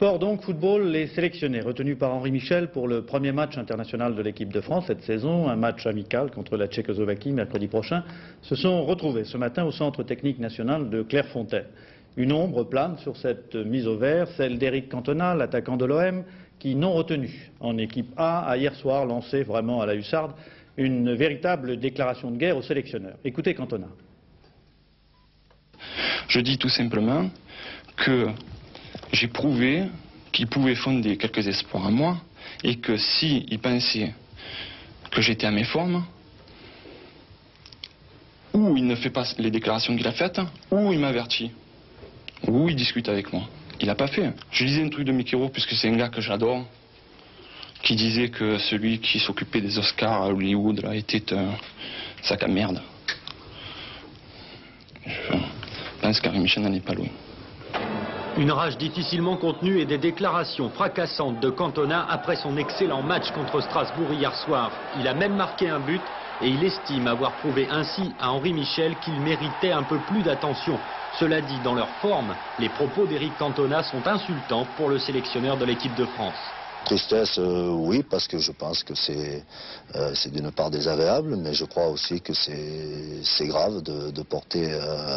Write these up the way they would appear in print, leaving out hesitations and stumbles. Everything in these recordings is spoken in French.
Sport donc, football, les sélectionnés retenus par Henri Michel pour le premier match international de l'équipe de France cette saison, un match amical contre la Tchécoslovaquie mercredi prochain, se sont retrouvés ce matin au centre technique national de Clairefontaine. Une ombre plane sur cette mise au vert, celle d'Éric Cantona, l'attaquant de l'OM, qui, non retenu en équipe A hier soir lancé vraiment à la hussarde une véritable déclaration de guerre aux sélectionneurs. Écoutez Cantona. Je dis tout simplement que j'ai prouvé qu'il pouvait fonder quelques espoirs en moi et que s'il pensait que j'étais à mes formes, ou il ne fait pas les déclarations qu'il a faites, ou il m'avertit, ou il discute avec moi. Il n'a pas fait. Je lisais un truc de Mickey Rourke, puisque c'est un gars que j'adore, qui disait que celui qui s'occupait des Oscars à Hollywood là, était un sac à merde. Je pense qu'Henri Michel n'en est pas loin. Une rage difficilement contenue et des déclarations fracassantes de Cantona après son excellent match contre Strasbourg hier soir. Il a même marqué un but et il estime avoir prouvé ainsi à Henri Michel qu'il méritait un peu plus d'attention. Cela dit, dans leur forme, les propos d'Éric Cantona sont insultants pour le sélectionneur de l'équipe de France. Tristesse, oui, parce que je pense que c'est d'une part désagréable, mais je crois aussi que c'est grave de porter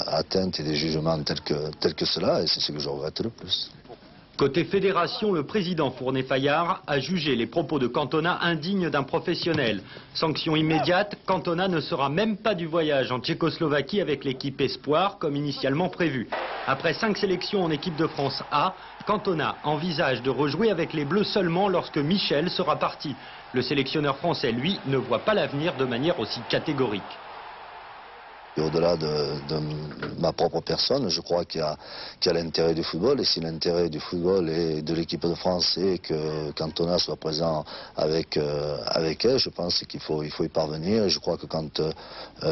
atteinte et des jugements tels que cela, et c'est ce que je regrette le plus. Côté fédération, le président Fournet-Fayard a jugé les propos de Cantona indignes d'un professionnel. Sanction immédiate, Cantona ne sera même pas du voyage en Tchécoslovaquie avec l'équipe Espoir comme initialement prévu. Après 5 sélections en équipe de France A, Cantona envisage de rejouer avec les Bleus seulement lorsque Michel sera parti. Le sélectionneur français, lui, ne voit pas l'avenir de manière aussi catégorique. Au-delà de ma propre personne, je crois qu'il y a l'intérêt du football, et si l'intérêt du football et de l'équipe de France est que Cantona soit présent avec elle, je pense qu'il faut y parvenir, et je crois que quand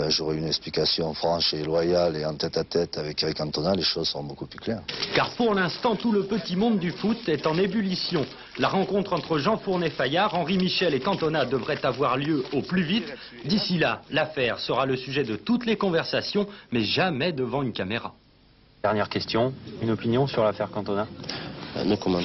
j'aurai une explication franche et loyale et en tête-à-tête avec Éric Cantona, les choses seront beaucoup plus claires. Car pour l'instant, tout le petit monde du foot est en ébullition. La rencontre entre Jean Fournet-Fayard, Henri Michel et Cantona devrait avoir lieu au plus vite. D'ici là, l'affaire sera le sujet de toutes les conversations, mais jamais devant une caméra. Dernière question, une opinion sur l'affaire Cantona? No comment.